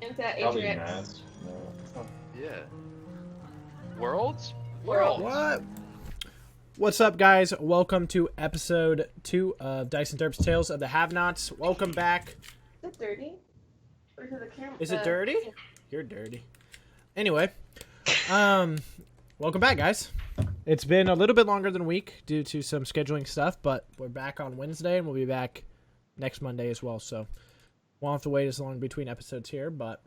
Into that Probably Atrix. Mass. No. Yeah. Worlds? Worlds. What? What's up, guys? Welcome to episode 2 of DiceNDerps Tales of the Have-Nots. Welcome back. Is it dirty? Or is it the camera? Is it dirty? You're dirty. Anyway, welcome back, guys. It's been a little bit longer than a week due to some scheduling stuff, but we're back on Wednesday, and we'll be back next Monday as well, so won't have to wait as long between episodes here, but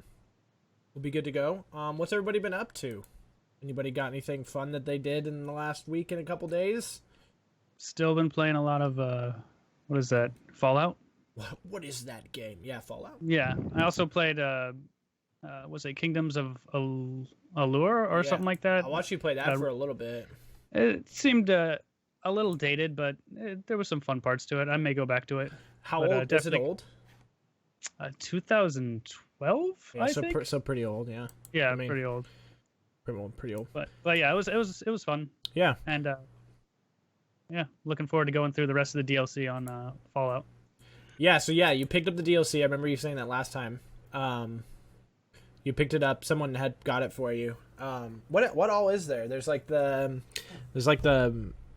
we'll be good to go. What's everybody been up to? Anybody got anything fun that they did in the last week and a couple days? Still been playing a lot of, what is that, Fallout? What is that game? Yeah, Fallout. Yeah, I also played, was it Kingdoms of Allure or something like that? I watched you play that for a little bit. It seemed a little dated, but there was some fun parts to it. I may go back to it. How But, old? Is it old? 2012, Yeah, I so think. so pretty old, yeah. Yeah, I mean, pretty old. Pretty old. But yeah, it was fun. Yeah. And yeah, looking forward to going through the rest of the DLC on Fallout. Yeah, so yeah, you picked up the DLC. I remember you saying that last time. You picked it up. Someone had got it for you. What all is there? There's like the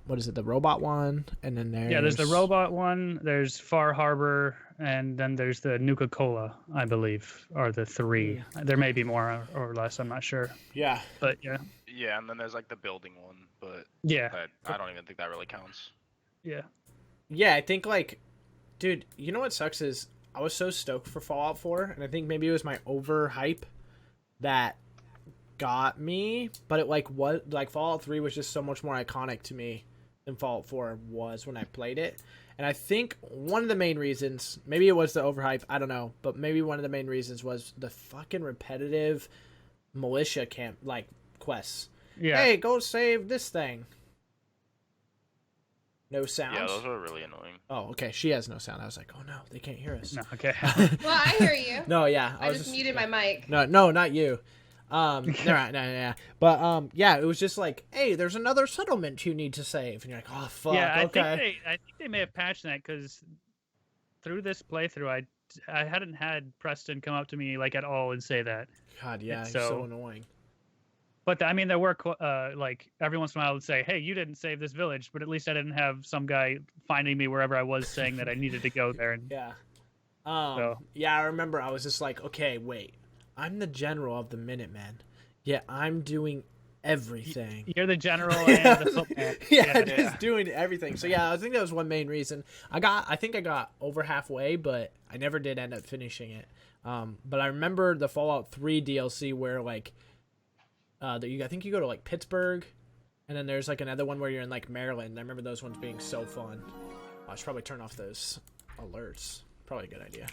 what is it? The robot one, and then there's the robot one. There's Far Harbor, and then there's the Nuka-Cola, I believe, are the three. There may be more or less. I'm not sure. Yeah. But yeah. Yeah, and then there's like the building one, but Yeah. I don't even think that really counts. Yeah. Yeah, I think like, dude, you know what sucks is I was so stoked for Fallout 4, and I think maybe it was my overhype that got me, but it like Fallout 3 was just so much more iconic to me than Fallout 4 was when I played it. And I think one of the main reasons, maybe it was the overhype, I don't know, but maybe one of the main reasons was the fucking repetitive militia camp like quests. Yeah. Hey, go save this thing. No sound. Yeah, those are really annoying. Oh, okay. She has no sound. I was like, oh no, they can't hear us. No, okay. Well, I hear you. No, yeah. I just muted my mic. No, not you. No, yeah. But yeah, it was just like, hey, there's another settlement you need to save, and you're like, oh fuck, yeah, okay. I think they may have patched that because through this playthrough, I hadn't had Preston come up to me like at all and say that. God, yeah, So- it's so annoying. But I mean, there were like every once in a while I would say, "Hey, you didn't save this village," but at least I didn't have some guy finding me wherever I was saying that I needed to go there. And Yeah. So- Yeah, I remember I was just like, okay, wait, I'm the general of the Minutemen. Yeah, I'm doing everything. you're the general and the football. Yeah, just doing everything. So yeah, I think that was one main reason. I think I got over halfway, but I never did end up finishing it. But I remember the Fallout 3 DLC where like, I think you go to like Pittsburgh, and then there's like another one where you're in like Maryland. I remember those ones being so fun. I should probably turn off those alerts. Probably a good idea.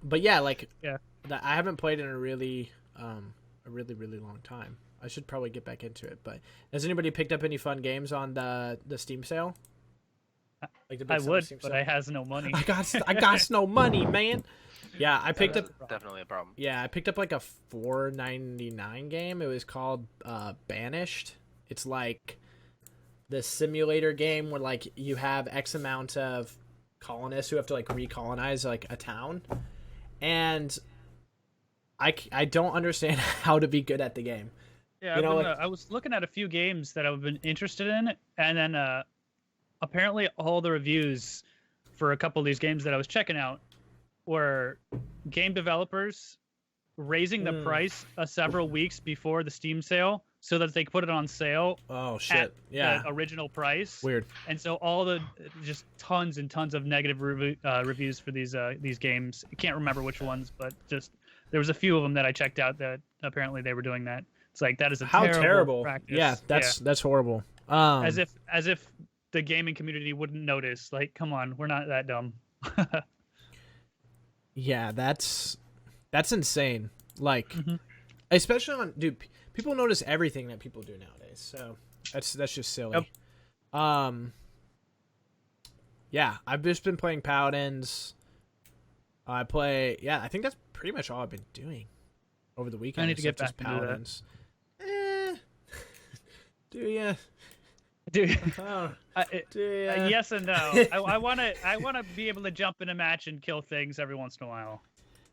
But yeah, like I haven't played in a really long time. I should probably get back into it. But has anybody picked up any fun games on the Steam sale? Like the big I would, Steam but sale? I has no money. I got no money, man. Yeah, I picked up. Definitely a problem. Yeah, I picked up like a $4.99 game. It was called Banished. It's like the simulator game where like you have X amount of colonists who have to like recolonize like a town, and I don't understand how to be good at the game. Yeah, You know, I was looking at a few games that I've been interested in, and then apparently all the reviews for a couple of these games that I was checking out were game developers raising the price several weeks before the Steam sale so that they could put it on sale Oh at shit! Yeah, the original price. weird. And so all the just tons and tons of negative reviews for these games. I can't remember which ones, but just there was a few of them that I checked out that apparently they were doing that. It's like that is a How terrible! practice. Yeah, that's horrible. As if the gaming community wouldn't notice. Like, come on, we're not that dumb. Yeah, that's insane. Like, especially on people notice everything that people do nowadays. So that's just silly. Yep. Yeah, I've just been playing Paladins. I think that's pretty much all I've been doing over the weekend. I need to get just back into that. Paladins. Do ya? Dude, Oh, do ya? yes and no. I want to be able to jump in a match and kill things every once in a while.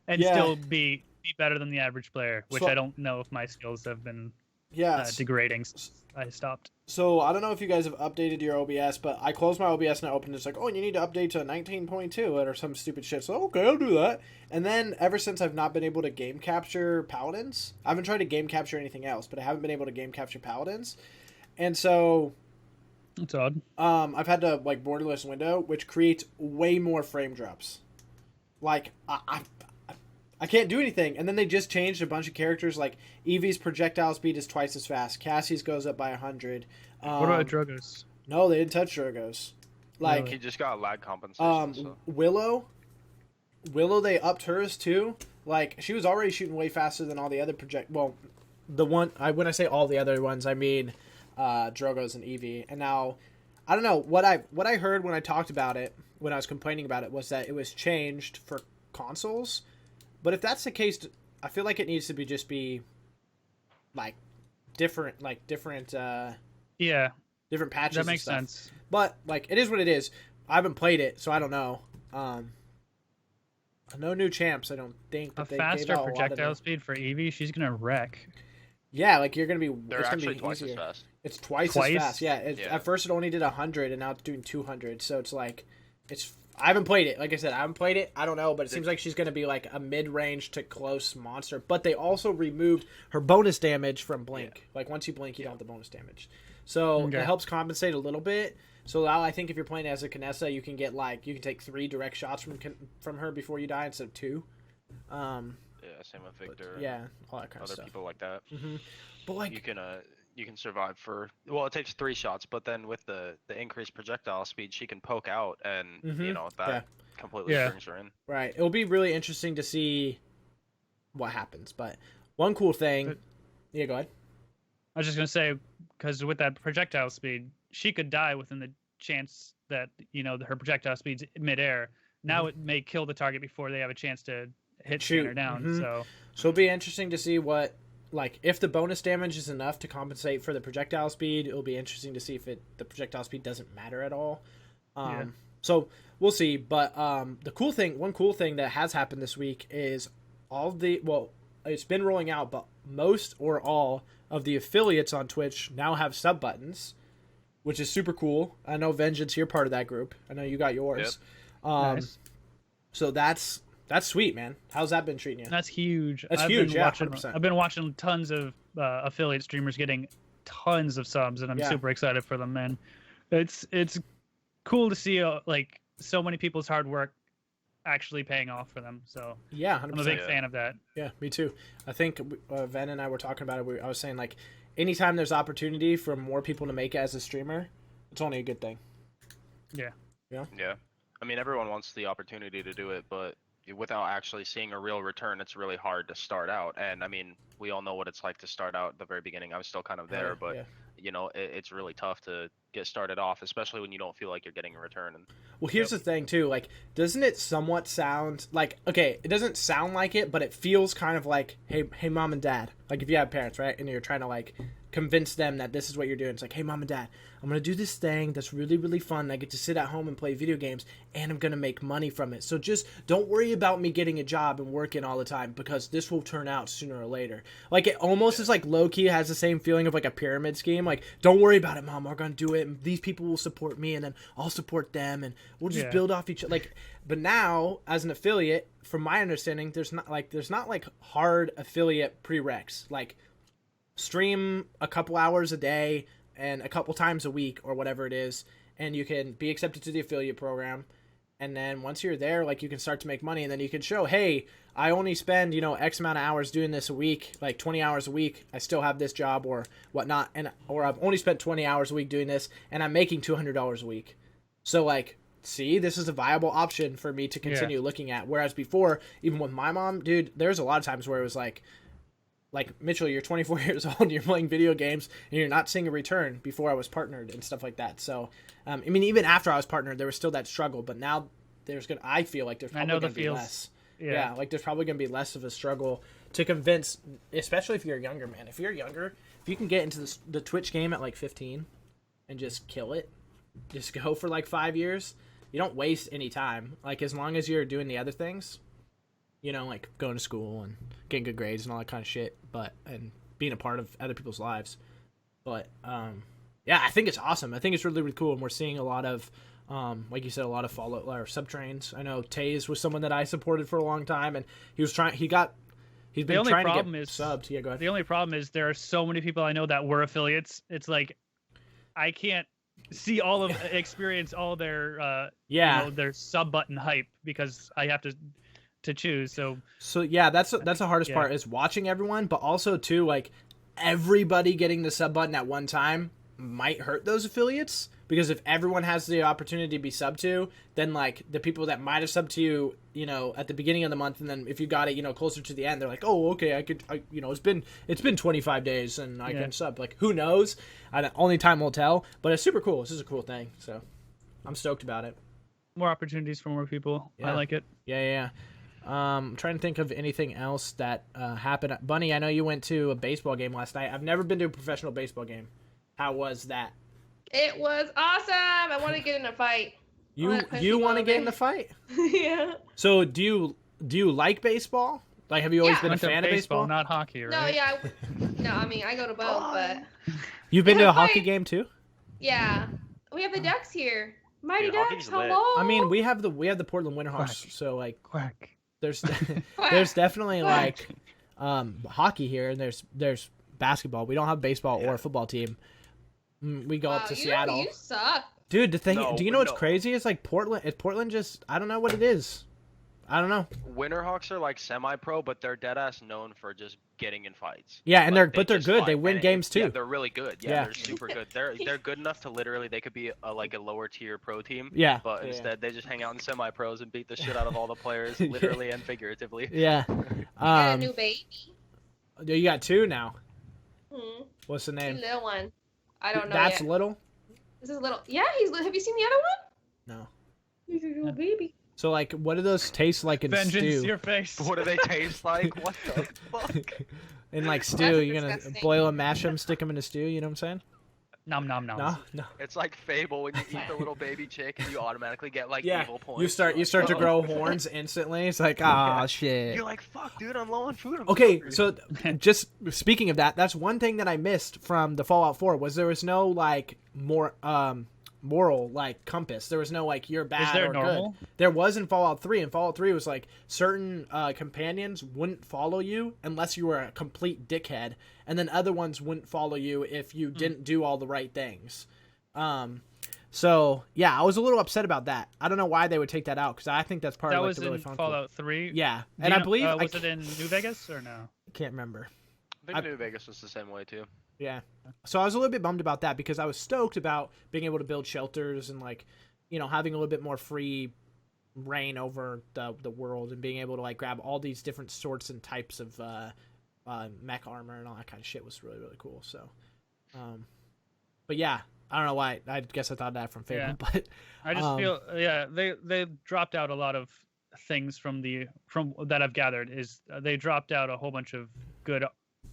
and Yeah. still be better than the average player, which So- I don't know if my skills have been Yeah. degrading since I stopped. So I don't know if you guys have updated your OBS, but I closed my OBS and I opened it. It's like, oh, you need to update to 19.2 or some stupid shit. So okay, I'll do that. And then ever since I've not been able to game capture paladins, I haven't tried to game capture anything else, but I haven't been able to game capture paladins. And so That's odd. I've had to like borderless window, which creates way more frame drops. Like I can't do anything. And then they just changed a bunch of characters. Like Eevee's projectile speed is twice as fast. Cassie's goes up by 100. What about Drogos? No, they didn't touch Drogos. Like He just got lag compensation. So. Willow, they upped hers too. Like she was already shooting way faster than all the other Well, the one when I say all the other ones, I mean Drogos and Eevee. And now I don't know what I heard when I talked about it when I was complaining about it was that it was changed for consoles. But if that's the case, I feel like it needs to be like different Yeah, different patches. that makes and stuff. sense. But like it is what it is. I haven't played it, so I don't know. No new champs, I don't think. A But they faster gave out a lot of projectile them. speed for Eevee, she's gonna wreck. Yeah, like you're gonna be. They're it's gonna actually be twice easier. as fast. It's twice as Twice? fast. Yeah, Yeah. At first it only did 100, and now it's doing 200. So it's like, I haven't played it. Like I said, I haven't played it. I don't know, but it seems like she's gonna be like a mid-range to close monster. But they also removed her bonus damage from blink. Yeah. Like once you blink, you don't have the bonus damage. So Okay. it helps compensate a little bit. So now I think if you're playing as a Kinessa, you can get you can take 3 direct shots from her before you die instead of 2. Yeah, same with Victor. Yeah, all that kind Other of stuff. people like that. But like, You can survive for it takes 3 shots, but then with the increased projectile speed, she can poke out, and Mhm. that Yeah. completely Yeah. brings her in. right, it'll be really interesting to see what happens. But one cool thing, But- yeah, go ahead. I was just gonna say, because with that projectile speed, she could die within the chance that her projectile speed's midair. Now it may kill the target before they have a chance to skin her Shoot. down. Mhm. So So it'll be interesting to see what, like, if the bonus damage is enough to compensate for the projectile speed. It'll be interesting to see if the projectile speed doesn't matter at all. Yeah. So we'll see. But one cool thing that has happened this week is it's been rolling out, but most or all of the affiliates on Twitch now have sub buttons, which is super cool. I know Vengeance, you're part of that group. I know you got yours. nice. So that's sweet, man. How's that been treating you? That's huge. That's I've huge, Been yeah, watching, 100%. I've been watching tons of affiliate streamers getting tons of subs, and I'm Yeah. super excited for them, man. It's cool to see like so many people's hard work actually paying off for them. So Yeah, I'm a 100%. big fan of that. Yeah, me too. I think Ven and I were talking about it. I was saying, like, anytime there's opportunity for more people to make it as a streamer, it's only a good thing. Yeah. Yeah, I mean everyone wants the opportunity to do it, but without actually seeing a real return, it's really hard to start out. And I mean, we all know what it's like to start out at the very beginning. I was still kind of there, but Yeah. it's really tough to get started off, especially when you don't feel like you're getting a return. And Well, here's the thing too. Like, doesn't it somewhat sound like, okay, it doesn't sound like it, but it feels kind of like, hey, mom and dad. Like, if you have parents, right, and you're trying to like convince them that this is what you're doing. It's like, hey, mom and dad, I'm gonna do this thing that's really, really fun. I get to sit at home and play video games, and I'm gonna make money from it. So just don't worry about me getting a job and working all the time, because this will turn out sooner or later. Like, it almost is like low-key has the same feeling of like a pyramid scheme. Like, don't worry about it, mom. We're gonna do it, and these people will support me, and then I'll support them, and we'll just build off each other. Like, but now as an affiliate, from my understanding, there's not like hard affiliate prereqs. Like, stream a couple hours a day and a couple times a week or whatever it is, and you can be accepted to the affiliate program. And then once you're there, like, you can start to make money, and then you can show, hey, I only spend, X amount of hours doing this a week, like 20 hours a week. I still have this job or whatnot. Or I've only spent 20 hours a week doing this, and I'm making $200 a week. So, like, see, this is a viable option for me to continue looking at. Whereas before, even with my mom, dude, there's a lot of times where it was like, Mitchell, you're 24 years old, and you're playing video games, and you're not seeing a return before I was partnered and stuff like that. So, I mean, even after I was partnered, there was still that struggle, but now I feel like there's probably going to be less. Yeah, like, there's probably going to be less of a struggle to convince, especially if you're younger, man. If you're younger, if you can get into the Twitch game at like 15 and just kill it, just go for like 5 years, you don't waste any time. Like, as long as you're doing the other things, you know, like going to school and getting good grades and all that kind of shit, and being a part of other people's lives. But yeah, I think it's awesome. I think it's really, really cool, and we're seeing a lot of, like you said, a lot of Fallout or subtrains. I know Taze was someone that I supported for a long time, and he's been trying to get subbed. Yeah, go ahead. The only problem is there are so many people I know that were affiliates. It's like I can't experience all their their sub button hype because I have to choose. So yeah, that's the hardest part is watching everyone, but also too, like, everybody getting the sub button at one time might hurt those affiliates, because if everyone has the opportunity to be subbed to, then like the people that might have subbed to you, you know, at the beginning of the month, and then if you got it, you know, closer to the end, they're like, oh, okay, you know, it's been 25 days and I can sub. Like, who knows? Only time will tell. But it's super cool. This is a cool thing, so I'm stoked about it. More opportunities for more people. Yeah. I like it. Yeah. I'm trying to think of anything else that happened. Bunny, I know you went to a baseball game last night. I've never been to a professional baseball game. How was that? It was awesome. I want to get in a fight. You want to get in the fight? Yeah. So do you like baseball? Like, have you always been a fan of baseball? Not hockey, right? No, yeah. No, I mean, I go to both, but... You've been to a hockey game too? Yeah. We have the Ducks here. Mighty Dude, Ducks, hello. I mean, we have the Portland Winterhawks, so like quack. There's definitely like hockey here, and there's basketball. We don't have baseball or a football team. We go up to Seattle. You suck. Dude, do you know what's crazy? It's like Portland just, I don't know what it is. I don't know. Winterhawks are like semi-pro, but they're dead ass known for just getting in fights. Yeah, and they're good. They win games too. Yeah, they're really good. Yeah, they're super good. They're good enough to literally they could be like a lower tier pro team. Yeah. But instead they just hang out in semi-pros and beat the shit out of all the players, literally and figuratively. Yeah. Got a new baby. You got two now. What's the The name? little one. I don't know. That's yet. little. This is little. Yeah, have you seen the other one? No. He's a little baby. So, like, what do those taste like in Vengeance, stew? your face. What do they taste like? What the fuck? In like stew, That's you're gonna disgusting. boil them, mash them, stick them in a stew. You know what I'm saying? Nom nom nom. No. It's like Fable when you eat the little baby chick and you automatically get like evil points. You start to grow horns instantly. It's like, ah, shit. You're like, fuck, dude, I'm low on food. Okay, so just speaking of that, that's one thing that I missed from the Fallout 4 was there was no like moral like compass. There was no like you're bad Is there or normal? good. There was in Fallout 3, and Fallout 3 was like certain companions wouldn't follow you unless you were a complete dickhead, and then other ones wouldn't follow you if you didn't do all the right things. So yeah, I was a little upset about that. I don't know why they would take that out, because I think that's part That of like, was the really in fun Fallout 3. Yeah, and I believe was it in New Vegas or no? I can't remember. I think New Vegas was the same way too. Yeah. So I was a little bit bummed about that, because I was stoked about being able to build shelters and like, you know, having a little bit more free reign over the world, and being able to like grab all these different sorts and types of mech armor and all that kind of shit was really, really cool. So, but yeah, I don't know why. I guess I thought that from Fable, but I just feel they dropped out a lot of things from that I've gathered. Is they dropped out a whole bunch of good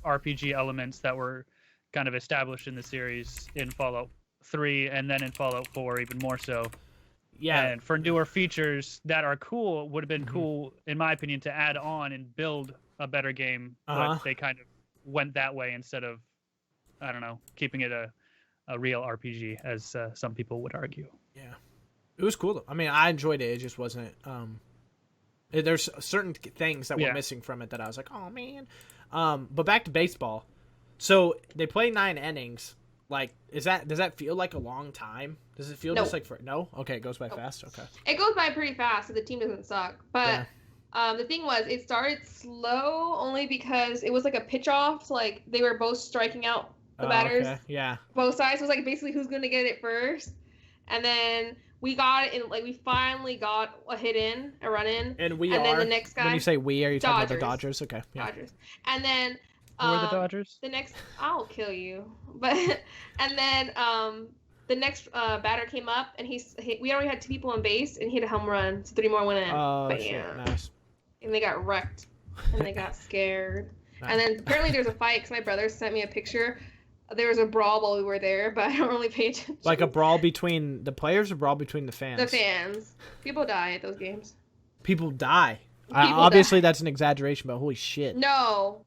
RPG elements that were kind of established in the series in Fallout 3 and then in Fallout 4 even more so. Yeah. And for newer features that are cool, would have been cool, in my opinion, to add on and build a better game. But they kind of went that way instead of, I don't know, keeping it a real RPG, as some people would argue. Yeah. It was cool, though. I mean, I enjoyed it. It just wasn't... there's certain things that were missing from it that I was like, oh, man. But back to baseball. So they play 9 innings. Like, does that feel like a long time? Does it feel just like no? Okay, it goes by fast. Okay. It goes by pretty fast, so the team doesn't suck. But the thing was, it started slow only because it was like a pitch off. So, like, they were both striking out the batters. Okay. Yeah. Both sides. It was like basically who's gonna get it first, and then we got it in. Like, we finally got a hit in, a run in. And then the next guy. When you say we, are you talking about the Dodgers. Dodgers? Okay. Yeah. Dodgers. And then Who are the Dodgers? the next, I'll kill you. But and then the next batter came up, and we already had 2 people on base, and he hit a home run, so 3 more went in. Oh, shit. Nice. And they got wrecked, and they got scared. Nice. And then apparently there's a fight, because my brother sent me a picture. There was a brawl while we were there, but I don't really pay attention. Like a brawl between the players or brawl between the fans? The fans. People die at those games. People die. Obviously, that's an exaggeration, but holy shit. No.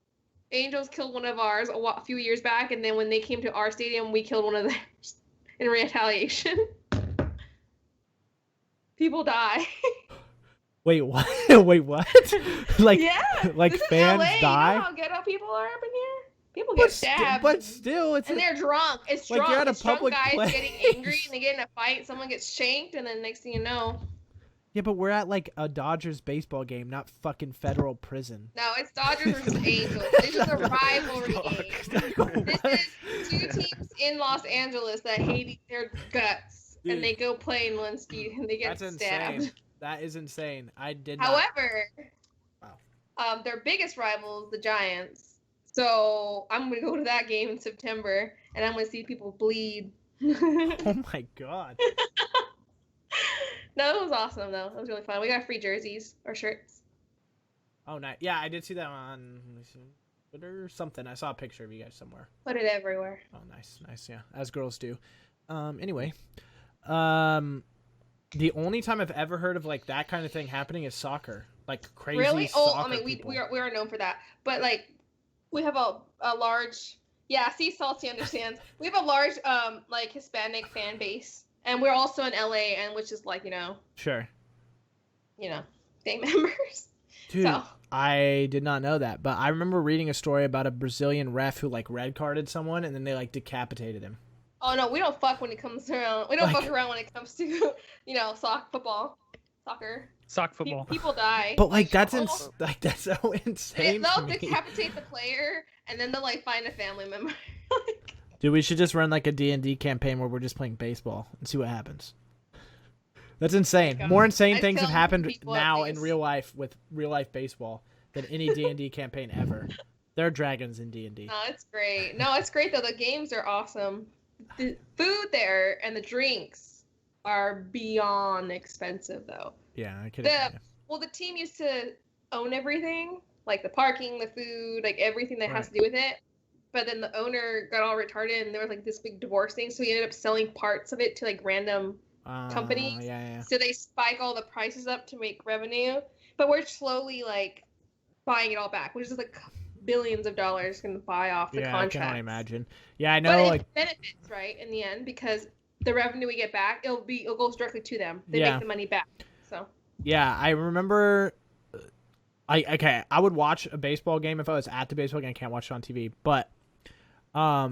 Angels killed one of ours a few years back, and then when they came to our stadium, we killed one of theirs in retaliation. People die. Wait, what? Wait, what? Like, yeah, like this fans is LA. die? You know how ghetto people are up in here? People get stabbed. But still, it's and they're drunk. It's like drunk. you're at a it's drunk public guys place. getting angry and they get in a fight. Someone gets shanked, and then next thing you know. Yeah, but we're at like a Dodgers baseball game, not fucking federal prison. No, it's Dodgers versus Angels. This is a rivalry game. This is two teams in Los Angeles that hate their guts, Dude. and they go play in Linsky, and they get That's stabbed. insane. That is insane. I did not. However, Wow. their biggest rival is the Giants. So I'm gonna go to that game in September, and I'm gonna see people bleed. Oh my god. No, it was awesome though. It was really fun. We got free jerseys or shirts. Oh, nice. Yeah, I did see that on Twitter or something. I saw a picture of you guys somewhere. Put it everywhere. Oh, nice, nice. Yeah, as girls do. Anyway, the only time I've ever heard of like that kind of thing happening is soccer. Like crazy. Really? Oh, Soccer I mean, people. we are known for that. But like, we have a large. Yeah, see, Salty understands. We have a large like Hispanic fan base, and we're also in LA, and which is like Sure. gang members. Dude, So. I did not know that, but I remember reading a story about a Brazilian ref who like red carded someone and then they like decapitated him. Oh no, we don't fuck when it comes around. We don't fuck around when it comes to soccer. Sock football. People die. But like that's oh. that's so insane. They'll To me. decapitate the player, and then they'll like find a family member. Dude, we should just run like a D&D campaign where we're just playing baseball and see what happens. That's insane. God. More insane I things have tell happened people now at in least. real life with real life baseball than any D&D campaign ever. There are dragons in D&D. No, it's great. No, it's great though. The games are awesome. The food there and the drinks are beyond expensive though. Yeah, I could. Well, the team used to own everything, like the parking, the food, like everything that has to do with it. But then the owner got all retarded, and there was like this big divorce thing, so he ended up selling parts of it to like random companies. Yeah. So they spike all the prices up to make revenue. But we're slowly like buying it all back, which is like billions of dollars going to buy off the contract. I can only imagine. Yeah, I know. But like it benefits, right, in the end, because the revenue we get back, it goes directly to them. They Yeah. make the money back. So. Yeah, I remember. I would watch a baseball game if I was at the baseball game. I can't watch it on TV, but I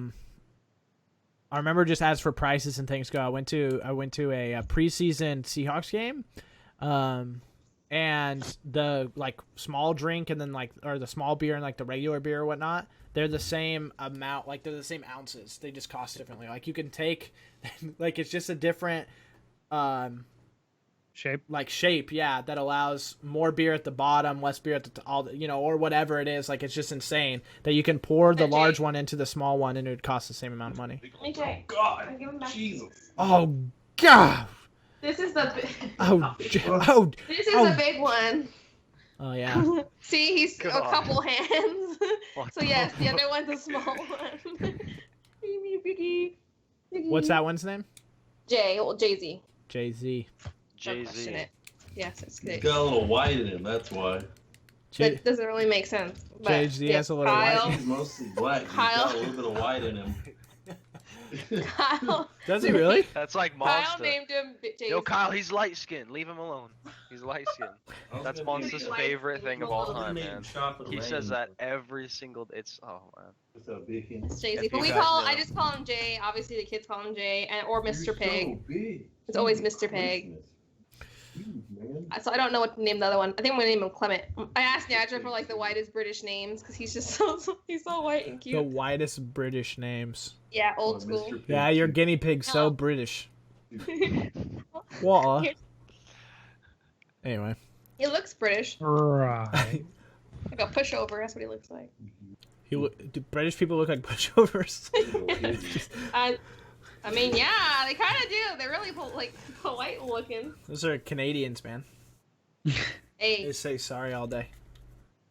remember just as for prices and things go, I went to a preseason Seahawks game, and the like small drink and then like or the small beer and like the regular beer or whatnot, they're the same amount, like they're the same ounces. They just cost differently. Like you can take, like it's just a different shape, yeah, that allows more beer at the bottom, less beer at the or whatever it is. Like it's just insane that you can pour the large one into the small one and it would cost the same amount of money. Okay. God, Jesus. Oh god. This is the This is the big one. Oh yeah. See, he's God. a couple hands. What So yes, the other one's a small one. What's that one's name? Jay-Z. Jay-Z. Don't question it. Yes, it's He's good. got a little white in him, that's why. That doesn't really make sense. But Jay-Z has a little Kyle, He's mostly black. He's Kyle. got a little bit of white in him. Kyle. Does he really? That's like Kyle Monster. named him Jay-Z. Yo, Kyle, he's light skinned. Leave him alone. He's light skinned. That's Monster's favorite thing of all time, man. He says that every single. It's oh man. What's up, Vicky? It's Jay-Z. If But you guys know. I just call him Jay. Obviously, the kids call him Jay, or Mr. You're Peg. so big. It's always Mr. Peg. Jeez, man. So I don't know what to name the other one. I think I'm gonna name him Clement. I asked Nadja for like the whitest British names because he's just he's so white and cute. The whitest British names. Yeah, old Oh, school. Mr. Pig. Yeah, your guinea pig's so No. British. What? Anyway. He looks British, Right. like a pushover. That's what he looks like. Do British people look like pushovers? I mean, yeah, they kind of do. They're really like polite looking. Those are Canadians, man. Hey, They say sorry all day.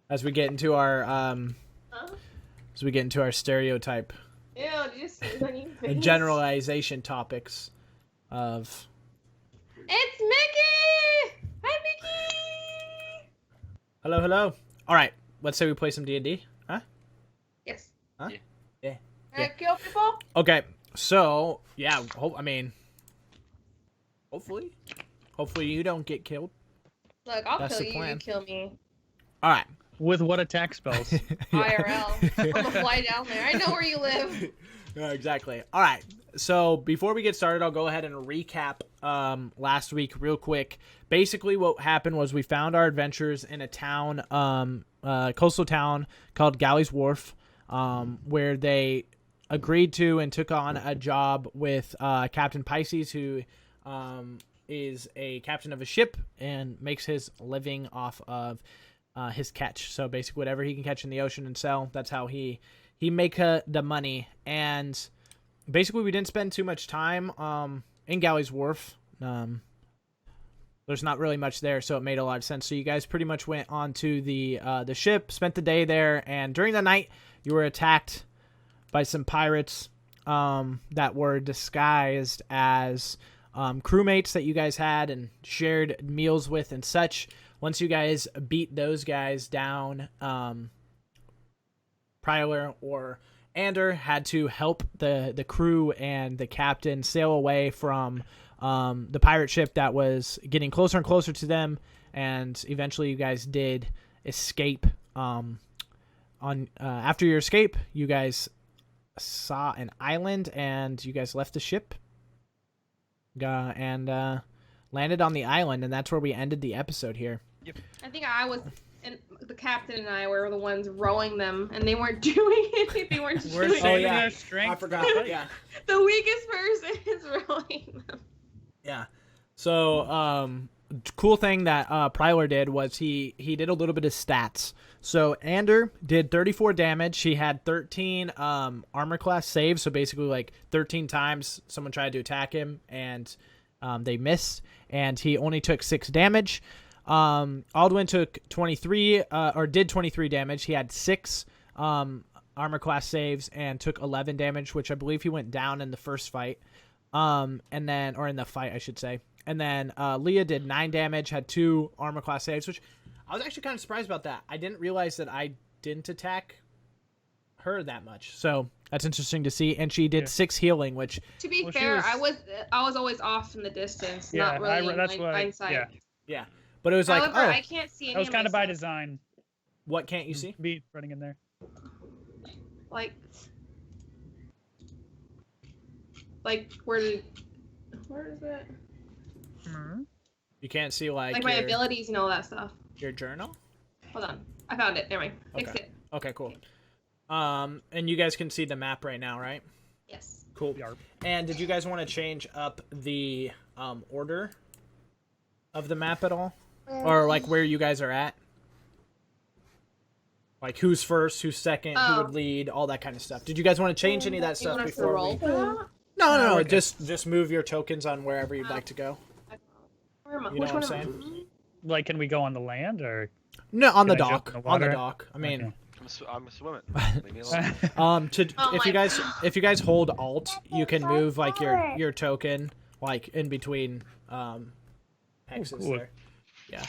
As we get into our stereotype ew, did you see his onion face? and generalization topics of It's Mickey. Hi, Mickey. Hello, hello. All right, let's say we play some D&D. Huh? Yes. Huh? Yeah. Yeah. Kill people? Okay, so yeah, hopefully you don't get killed. Look, I'll That's kill the you. plan. You kill me. All right. With what attack spells? IRL. I'm gonna fly down there. I know where you live. Yeah, exactly. All right. So before we get started, I'll go ahead and recap last week real quick. Basically, what happened was we found our adventures in a town, coastal town called Galley's Wharf, where they agreed to and took on a job with Captain Pisces, who is a captain of a ship and makes his living off of his catch. So basically, whatever he can catch in the ocean and sell, that's how he make the money. And basically, we didn't spend too much time in Galley's Wharf. There's not really much there, so it made a lot of sense. So you guys pretty much went onto the ship, spent the day there, and during the night, you were attacked by some pirates that were disguised as crewmates that you guys had and shared meals with and such. Once you guys beat those guys down, Prylor or Ander had to help the crew and the captain sail away from the pirate ship that was getting closer and closer to them, and eventually you guys did escape. After your escape, you guys saw an island, and you guys left the ship and landed on the island, and that's where we ended the episode here. I think I was, and the captain and I were the ones rowing them, and they weren't doing anything. They weren't We're doing saving yeah. our strength. I forgot. Yeah. The weakest person is rowing them. Yeah. So, cool thing that Prylor did was he did a little bit of stats. So Ander did 34 damage. He had 13 armor class saves. So basically, like 13 times someone tried to attack him and they missed, and he only took 6 damage. Aldwin took 23 or did 23 damage. He had 6 armor class saves and took 11 damage, which I believe he went down in the first fight. And then, or in the fight, I should say. And then Leah did 9 damage, had 2 armor class saves, which I was actually kind of surprised about that. I didn't realize that I didn't attack her that much, so that's interesting to see. And she did 6 healing, which, To be fair, I was always off in the distance, Yeah, not really that's in what line sight. yeah. But it was like, However, oh, I can't see any That was of kind my of by stuff. design. what can't you see? Be running in there. Like where is it? You can't see Like my abilities and all that stuff. your journal? Hold on, I found it. Never mind. Fixed Okay. it. Okay, cool. And you guys can see the map right now, right? Yes. Cool. Yarp. And did you guys want to change up the order of the map at all? Or like where you guys are at? Like who's first, who's second, who would lead, all that kind of stuff. Did you guys want to change any of that You stuff want us to before roll we... for that? No, we're good. just move your tokens on wherever you'd like to go. Where am I? You know Which what one I'm am I? saying? Like, can we go on the land or? No, on the Can I jump dock. in the On the water? dock. I mean, Okay. I'm swimming. Leave me alone. Oh if you guys hold Alt, you can Oh move like your token like in between hexes cool. there. Yeah.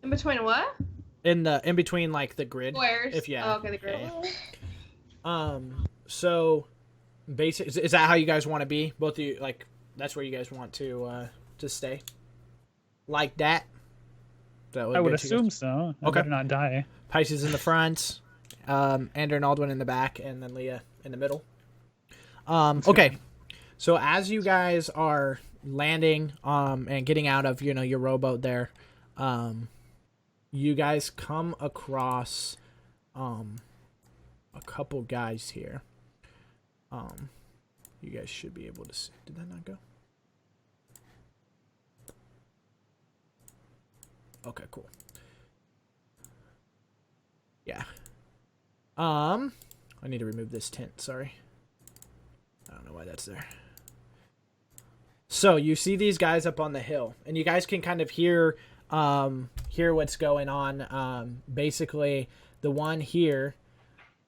In between what? In between like the grid. Squares. If Oh, okay, the grid. Yeah. So basic is that how you guys want to be? Both of you, like, that's where you guys want to stay? Like that? I would assume so. I Okay. better not die. Pisces in the front, Ander and Aldwin in the back, and then Leah in the middle. Okay. So as you guys are landing and getting out of your rowboat there, you guys come across a couple guys here. You guys should be able to see. Did that not go? Okay, cool. Yeah. I need to remove this tint, sorry. I don't know why that's there. So, you see these guys up on the hill, and you guys can kind of hear what's going on. Basically, the one here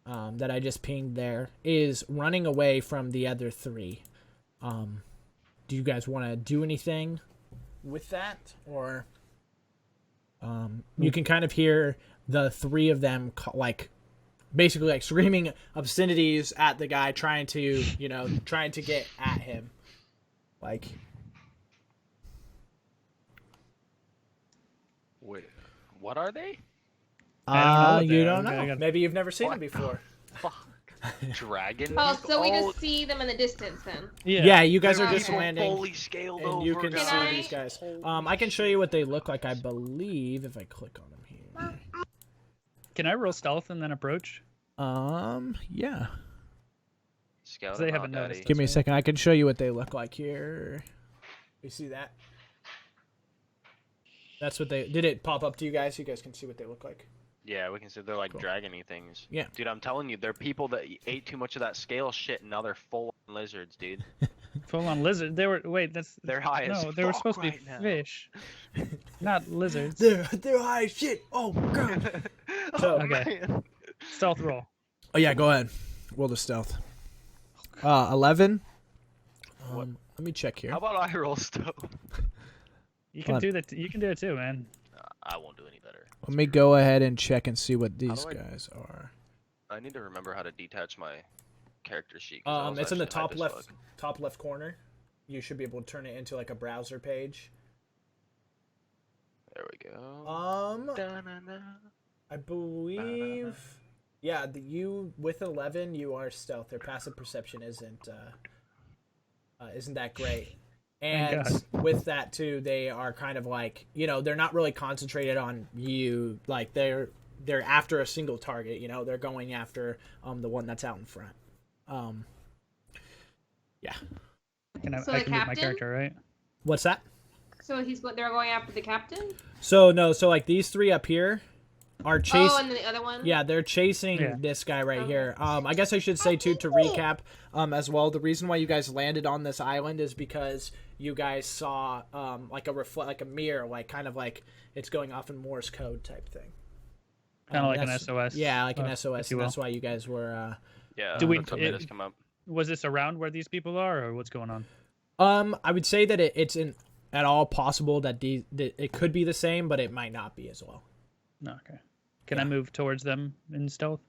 that I just pinged there is running away from the other 3. Do you guys want to do anything with that, or you can kind of hear the three of them like basically like screaming obscenities at the guy trying to get at him. Like, Wait, what are they? I don't know what you they are. don't know. I gotta- Maybe you've never seen What? them before. Fuck. Dragon? Oh, so we just see them in the distance then. Yeah, you guys are They're just all landing, fully scaled and over, you can Can see I- these guys. Holy I can show you shit. what they look like. I believe if I click on them here. Can I roll stealth and then approach? Yeah. Scout They them haven't out, noticed Daddy. Give me a second. I can show you what they look like here. You see that? That's what they did. It pop up to you guys? You guys can see what they look like. Yeah, we can say they're like Cool. dragony things. Yeah. Dude, I'm telling you, they're people that ate too much of that scale shit, and now they're full on lizards, dude. Full on lizard. They were that's They're high as no. They were fuck supposed to be right now. fish, not lizards. They're high as shit. Oh god. So- Okay. man. Stealth roll. Oh yeah, go ahead. Roll the stealth. 11. Let me check here. How about I roll stuff? You can Fun. do that. You can do it too, man. I won't do any better. Let me go ahead and check and see what these do I- guys are. I need to remember how to detach my character sheet. 'cause I was It's in the actually hype as fuck. top left corner. You should be able to turn it into like a browser page. There we go. I believe. Yeah, you with 11, you are stealth. Their passive perception isn't that great. And God. with that too, they are kind of like, they're not really concentrated on you. Like they're after a single target. They're going after the one that's out in front. Yeah. So I the can move my captain? character, right? What's that? So they're going after the captain. So like these three up here are chasing. Oh, and then the other one. Yeah, they're chasing Yeah. this guy right Okay. here. I guess I should say too, to recap, as well. The reason why you guys landed on this island is because you guys saw like a mirror, like kind of like it's going off in Morse code type thing. Kind of like an that's- SOS. Yeah, like an if SOS. you And will. that's why you guys were. Yeah. Do we- that's what made us come up. Was this around where these people are, or what's going on? I would say that it's in at all possible that it could be the same, but it might not be as well. No, okay. Can I Yeah. move towards them in stealth?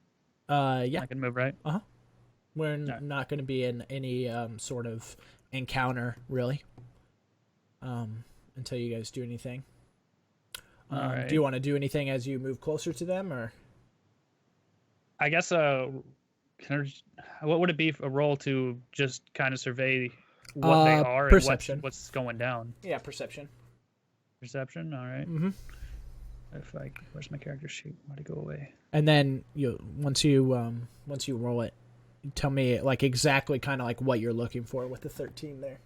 Yeah, I can move right. we're Alright. not going to be in any sort of encounter really. Until you guys do anything. Alright. Do you want to do anything as you move closer to them, or? I guess what would it be a role to just kind of survey what they are perception. and what's going down? Yeah, perception. Perception. All right. Mm-hmm. Where's my character sheet? Why'd it go away? And then once you roll it, you tell me like exactly kind of like what you're looking for with the 13 there.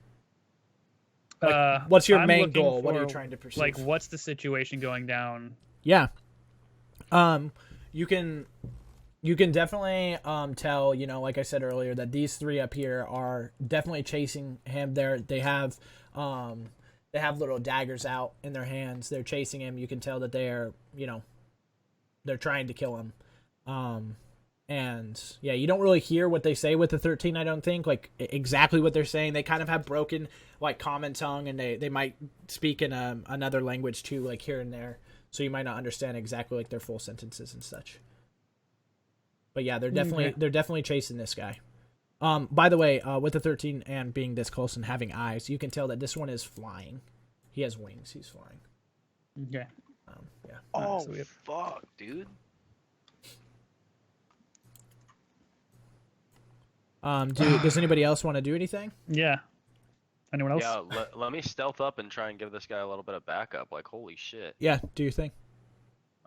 Like, what's your I'm main looking goal? What are you for, trying to perceive? Like, what's the situation going down? Yeah. You can definitely tell, like I said earlier, that these three up here are definitely chasing him. They have little daggers out in their hands. They're chasing him. You can tell that they're trying to kill him. And yeah, you don't really hear what they say with the 13, I don't think, like exactly what they're saying. They kind of have broken like common tongue, and they might speak in another language too, like here and there. So you might not understand exactly like their full sentences and such. But yeah, they're definitely chasing this guy. By the way, with the 13 and being this close and having eyes, you can tell that this one is flying. He has wings. He's flying. Okay. Yeah. Oh, so we have- fuck, dude. Does anybody else want to do anything? Yeah. Anyone else? Yeah, let me stealth up and try and give this guy a little bit of backup. Like, holy shit. Yeah, do your thing.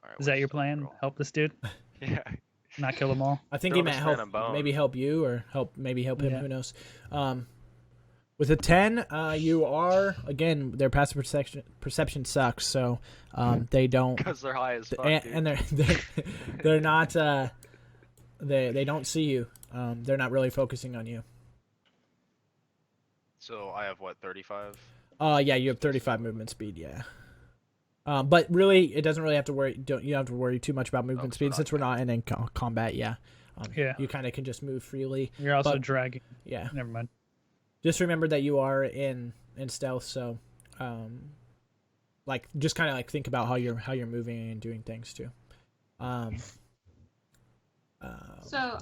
All right, Is that what's your the plan? roll? Help this dude? Yeah. Not kill them all? I think Throw he meant this man help, a bone. maybe help you or help him. Yeah. Who knows? With a 10, you are again. Their passive perception sucks, so they don't. Because they're high as fuck, dude. And they're not. They don't see you. They're not really focusing on you. So I have what, 35? Yeah, you have 35 movement speed. Yeah. But really, it doesn't really have to worry. You don't have to worry too much about movement 'cause speed we're not since we're not in combat. Yeah. Yeah. You kind of can just move freely. You're also But- dragging. Yeah. Never mind. Just remember that you are in stealth, so like just kind of like think about how you're moving and doing things too. So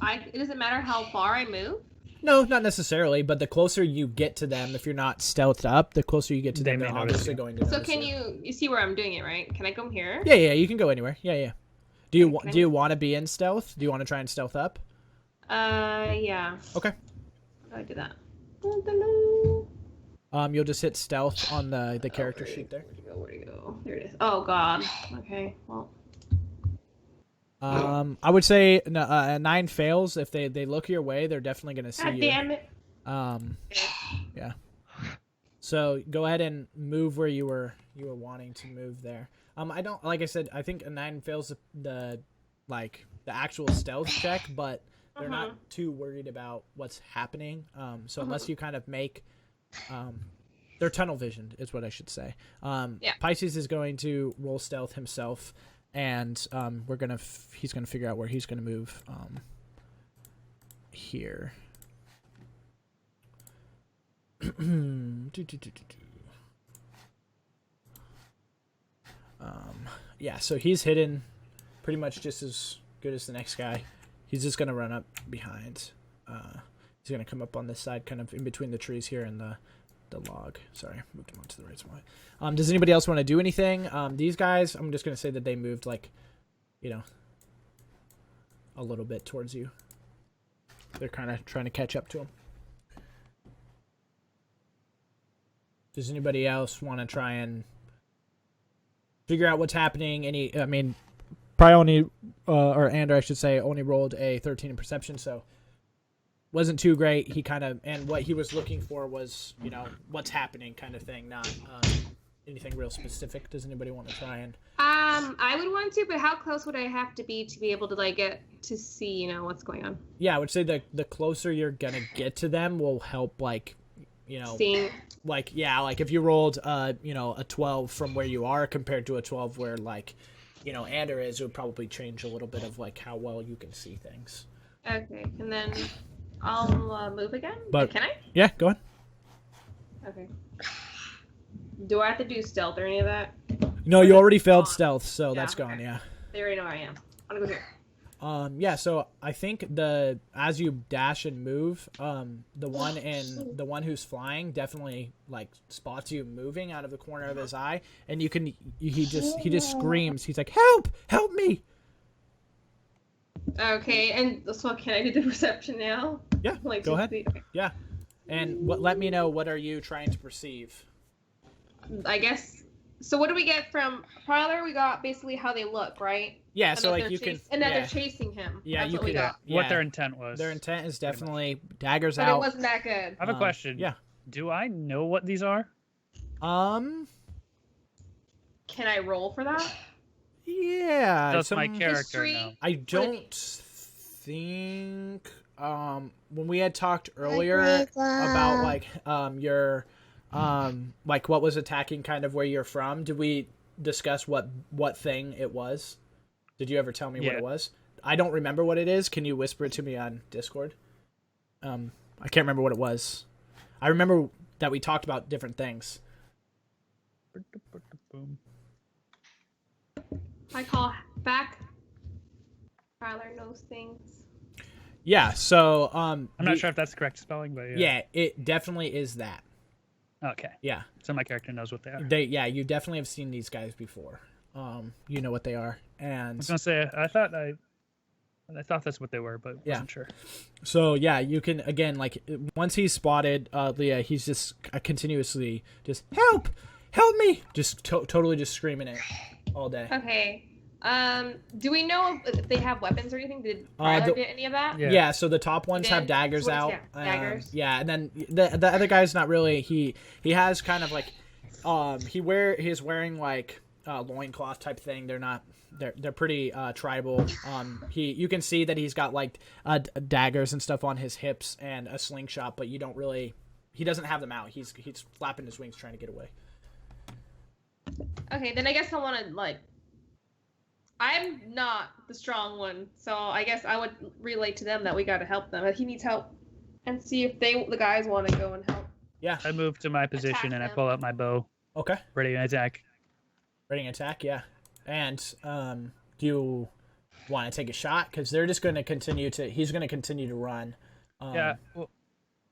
it doesn't matter how far I move. No, not necessarily, but the closer you get to them, if you're not stealthed up, the closer you get to them, they're obviously going to So notice can you see where I'm doing it, right? Can I come here? Yeah, you can go anywhere. Yeah. Do you want to be in stealth? Do you want to try and stealth up? Yeah. Okay. How do I do that? You'll just hit stealth on the character sheet there. Where'd it go? There it is. Oh God. Okay. Well. I would say 9 fails. If they look your way, they're definitely gonna see God you. damn it. Yeah. So go ahead and move where you were wanting to move there. I don't, like I said, I think a 9 fails the actual stealth check, but they're not too worried about what's happening. So unless you kind of make, they're tunnel visioned is what I should say. Pisces is going to roll stealth himself, and he's gonna figure out where he's gonna move. Here. Yeah, so he's hidden pretty much just as good as the next guy. He's just gonna run up behind. He's gonna come up on this side, kind of in between the trees here and the log. Sorry, moved him onto the right spot. Does anybody else want to do anything? These guys, I'm just gonna say that they moved a little bit towards you. They're kind of trying to catch up to him. Does anybody else want to try and figure out what's happening? Probably only, or Andrew, I should say, only rolled a 13 in perception, so wasn't too great. He and what he was looking for was, what's happening kind of thing, not anything real specific. Does anybody want to try and? I would want to, but how close would I have to be able to get to see, what's going on? Yeah, I would say the closer you're gonna get to them will help, seeing. If you rolled, a 12 from where you are compared to a 12 where, Andrew is, it would probably change a little bit of, how well you can see things. Okay, and then I'll move again? But, can I? Yeah, go ahead. Okay. Do I have to do stealth or any of that? No, you already failed stealth, so that's gone, yeah. They already know where I am. I'm gonna go here. So I think as you dash and move, the one who's flying definitely spots you moving out of the corner of his eye, and he just screams. He's like, help me. Okay, and so can I do the perception now? Yeah, go ahead. Okay. Yeah, and let me know, what are you trying to perceive? I guess. So what do we get from Prylor? We got basically how they look, right? Yeah, and so you can. And now they're chasing him. Yeah, that's you what we got. What their intent was. Their intent is definitely daggers but out. It wasn't that good. I have a question. Yeah. Do I know what these are? Can I roll for that? Yeah. Does my character know? I don't think. When we had talked earlier about your what was attacking kind of where you're from, did we discuss what thing it was? Did you ever tell me what it was? I don't remember what it is. Can you whisper it to me on Discord? I can't remember what it was. I remember that we talked about different things. I call back. Prylor knows things. Yeah, so I'm not sure if that's the correct spelling, but yeah, it definitely is that. Okay. Yeah. So my character knows what they are. You definitely have seen these guys before. You know what they are, and I was gonna say I thought that's what they were, but wasn't sure. So yeah, you can again once he's spotted, Leah, he's just continuously just help me, just totally just screaming it all day. Okay. Do we know if they have weapons or anything? Did Prylor get any of that? Yeah. So the top ones have daggers out. Daggers. Yeah, and then the other guy's not really. He has kind of he's wearing loincloth type thing. They're pretty tribal. You can see that he's got daggers and stuff on his hips and a slingshot, but he doesn't have them out. He's flapping his wings trying to get away. Okay, then I guess I want to I'm not the strong one, so I guess I would relate to them that we gotta help them. He needs help, and see if the guys want to go and help. Yeah. I move to my position and I pull out my bow. Okay. Ready to attack. Ready to attack, yeah. And do you want to take a shot? Because they're just going to continue to. He's going to continue to run. Yeah. Well,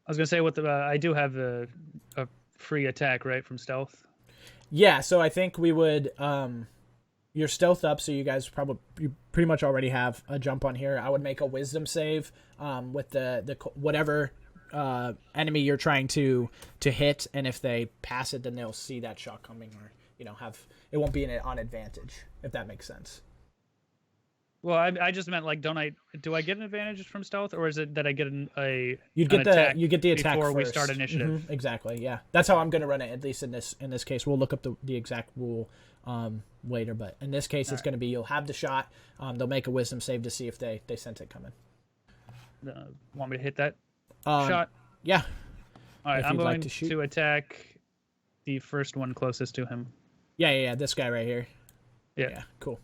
I was gonna say what the I do have a free attack right from stealth. Yeah. So I think we would. You're stealth up, so you guys you pretty much already have a jump on here. I would make a wisdom save with the whatever enemy you're trying to hit, and if they pass it, then they'll see that shot coming, or it won't be on advantage, if that makes sense. Well, I just meant like, do I get an advantage from stealth, or is it that I get you get the attack before first. we start initiative? Mm-hmm, exactly. Yeah, that's how I'm going to run it. At least in this case, we'll look up the exact rule later. But in this case, it's going to be you'll have the shot. They'll make a wisdom save to see if they sense it coming. Want me to hit that shot? Yeah. All right, I'm going to attack the first one closest to him. Yeah. This guy right here. Yeah. Cool.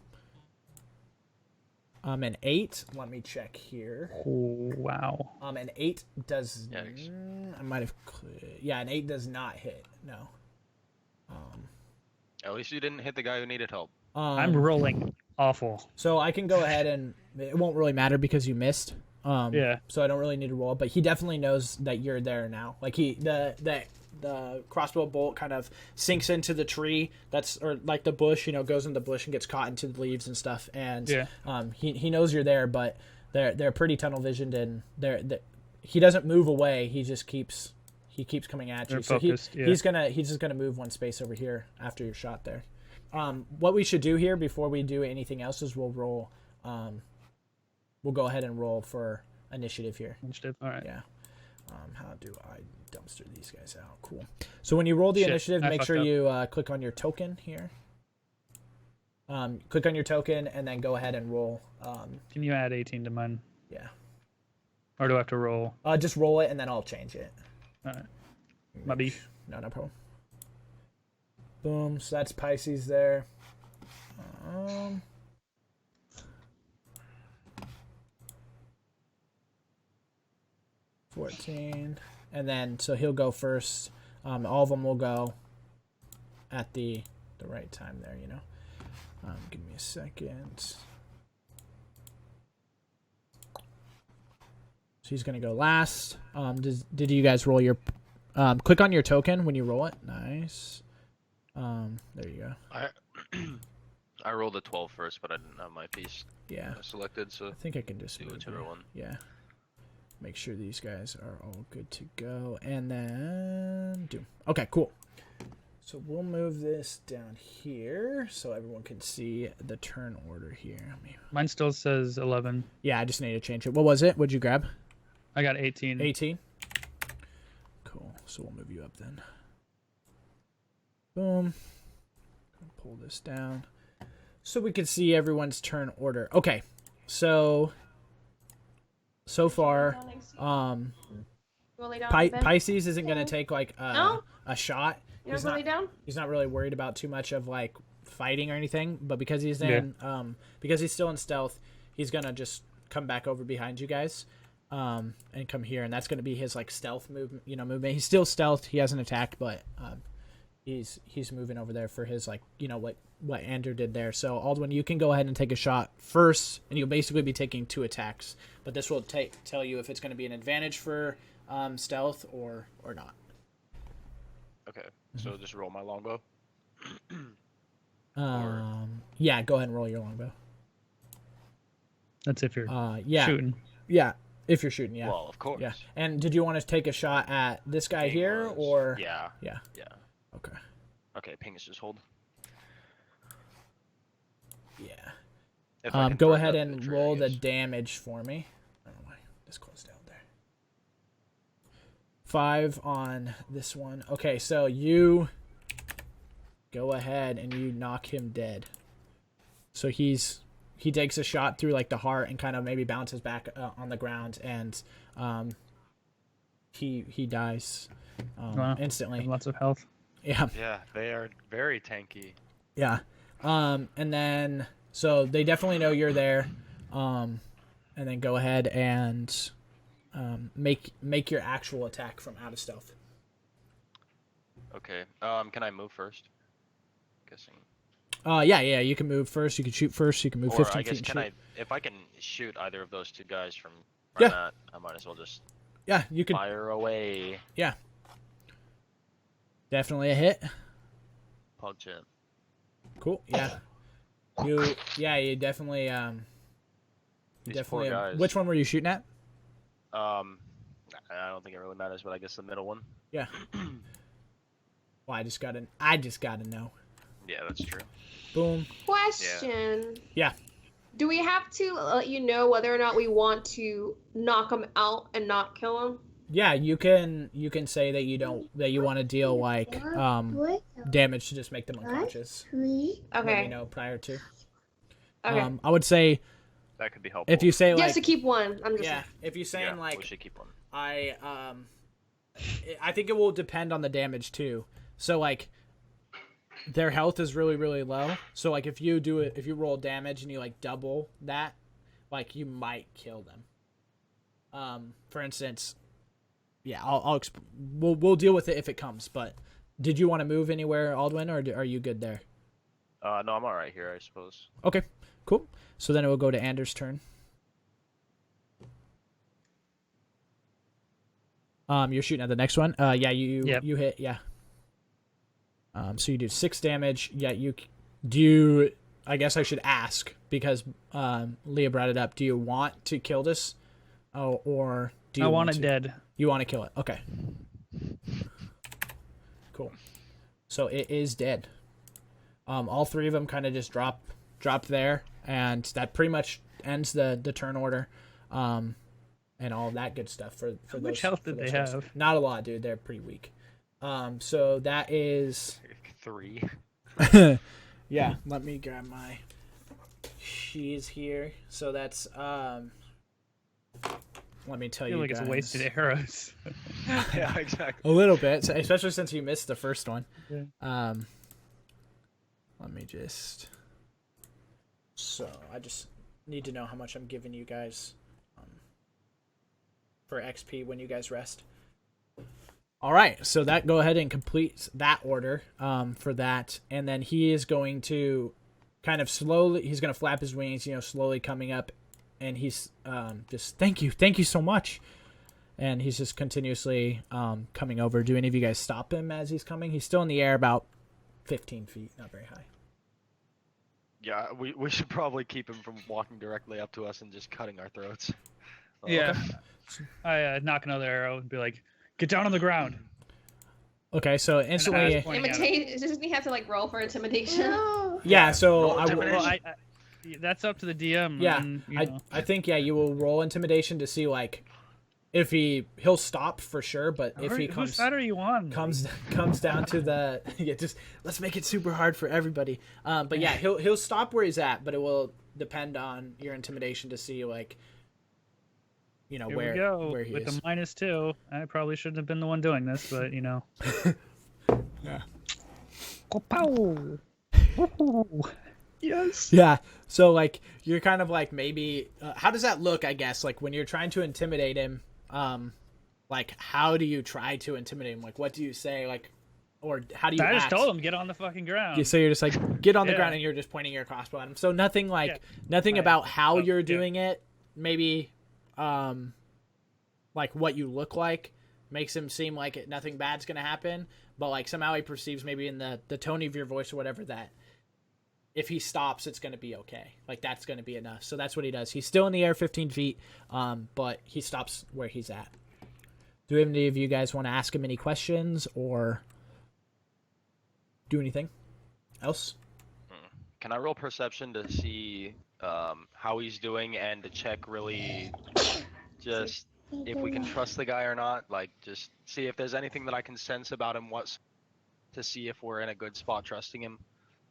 An 8. Let me check here. Oh, wow. An 8 does. Yikes. I might have. Yeah, an 8 does not hit. No. At least you didn't hit the guy who needed help. I'm rolling awful. So I can go ahead and it won't really matter because you missed. Yeah. So I don't really need to roll, but he definitely knows that you're there now. Like the crossbow bolt kind of sinks into the tree or like the bush, goes in the bush and gets caught into the leaves and stuff. And he knows you're there, but they're pretty tunnel visioned, and he doesn't move away. He just keeps coming at you. They're So focused, he's just gonna move one space over here after your shot there. What we should do here before we do anything else is we'll roll. We'll go ahead and roll for initiative here. Initiative. All right. Yeah. How do I dumpster these guys out? Cool. So when you roll the initiative, make sure you click on your token here. Click on your token and then go ahead and roll. Can you add 18 to mine? Yeah. Or do I have to roll? Just roll it and then I'll change it. All right. My beef. No problem. Boom. So that's Pisces there. 14, and then so he'll go first. All of them will go at the right time there. Give me a second. So he's gonna go last. Did you guys roll your? Click on your token when you roll it. Nice. There you go. I rolled a 12 first, but I didn't have my piece selected, so I think I can just do move whichever one. Yeah. Make sure these guys are all good to go, and then do. Okay, cool. So we'll move this down here so everyone can see the turn order here. Mine still says 11. Yeah, I just need to change it. What was it? What'd you grab? I got 18. 18? Cool. So we'll move you up then. Boom. Pull this down so we can see everyone's turn order. Okay, so far, Pisces isn't going to take like a shot. He's not really worried about too much of like fighting or anything, but because he's in because he's still in stealth, he's going to just come back over behind you guys and come here, and that's going to be his like stealth movement. He's still stealth. He hasn't attacked, but he's moving over there for his like what Andrew did there. So Aldwin, you can go ahead and take a shot first, and you'll basically be taking 2 attacks. But this will tell you if it's going to be an advantage for stealth or not. Okay, so just roll my longbow. Yeah, go ahead and roll your longbow. That's if you're yeah, shooting. Yeah, if you're shooting, yeah. Well, of course. Yeah. And did you want to take a shot at this guy here or? Yeah. Yeah. Yeah. Okay. Okay, ping is just hold. Yeah. Go ahead and roll the damage for me. I don't know why this closed out there. 5 on this one. Okay, so you go ahead and you knock him dead. So he takes a shot through like the heart and kind of maybe bounces back on the ground, and he dies instantly. Lots of health. Yeah. Yeah, they are very tanky. Yeah. And then so they definitely know you're there. And then go ahead and make your actual attack from out of stealth. Okay. Can I move first? Guessing. Yeah. You can move first. You can shoot first. You can move Or 15 I guess feet. And if I can shoot either of those two guys from Yeah. that, I might as well just yeah, you can. fire away. Yeah. Definitely a hit. Pug chip. Cool. Yeah. You definitely These poor guys. Which one were you shooting at? I don't think it really matters, but I guess the middle one. Yeah. Well, I just gotta know. Yeah, that's true. Boom. Question. Yeah. Do we have to let you know whether or not we want to knock them out and not kill them? Yeah, you can say that you want to deal like damage to just make them unconscious. Okay. Let me know prior to. Okay. I would say That could be helpful. if you say like Just to keep one. I'm just. if you're saying we like should keep one. I think it will depend on the damage too. So like their health is really really low. So like if you roll damage and you like double that, like you might kill them. For instance, yeah, we'll deal with it if it comes. But did you want to move anywhere, Aldwin, or are you good there? No, I'm all right here, I suppose. Okay, cool. So then it will go to Anders' turn. You're shooting at the next one. Yeah, you hit. Yeah. So you do 6 damage. Yeah, you do. I guess I should ask because Leah brought it up. Do you want to kill this? Oh, or do you? I want it dead. You want to kill it? Okay. Cool. So it is dead. All 3 of them kind of just drop there, and that pretty much ends the turn order. And all that good stuff for How much health did they have? Not a lot, dude. They're pretty weak. So that is 3. yeah. Let me grab my she's here. So that's let me tell I you feel like guys. it's wasted arrows. Yeah, exactly. A little bit, especially since you missed the first one. Yeah. Let me just. So I just need to know how much I'm giving you guys for XP when you guys rest. All right, so that go ahead and complete that order for that, and then he is going to kind of slowly. He's going to flap his wings, slowly coming up, and he's just thank you so much, and he's just continuously coming over. Do any of you guys stop him as he's coming? He's still in the air about 15 feet, not very high. Yeah, we should probably keep him from walking directly up to us and just cutting our throats. Yeah. I knock another arrow and be like, "Get down on the ground." Okay, so instantly. Imitate. Doesn't he have to like roll for intimidation? Yeah, so That's up to the DM. Yeah, and, I think you will roll intimidation to see like if he'll stop for sure, but if he whose side are you on? comes down to the just let's make it super hard for everybody. But yeah, he'll stop where he's at, but it will depend on your intimidation to see like Here where we go he with is. the -2. I probably shouldn't have been the one doing this, but Yeah. Pow! Yes. Yeah. So like you're kind of like maybe how does that look? I guess like when you're trying to intimidate him, like how do you try to intimidate him? Like what do you say? Like, or how do you? I just act? told him get on the fucking ground. So you're just like get on the Yeah. ground and you're just pointing your crossbow at him. So nothing like nothing Right. about how Oh, you're yeah. doing it. Maybe, like what you look like makes him seem like nothing bad's gonna happen. But like somehow he perceives maybe in the tone of your voice or whatever that if he stops, it's gonna be okay. Like that's gonna be enough. So that's what he does. He's still in the air 15 feet, but he stops where he's at. Do any of you guys want to ask him any questions or do anything else? Can I roll perception to see how he's doing and to check really just if we can trust the guy or not? Like just see if there's anything that I can sense about him, to see if we're in a good spot trusting him.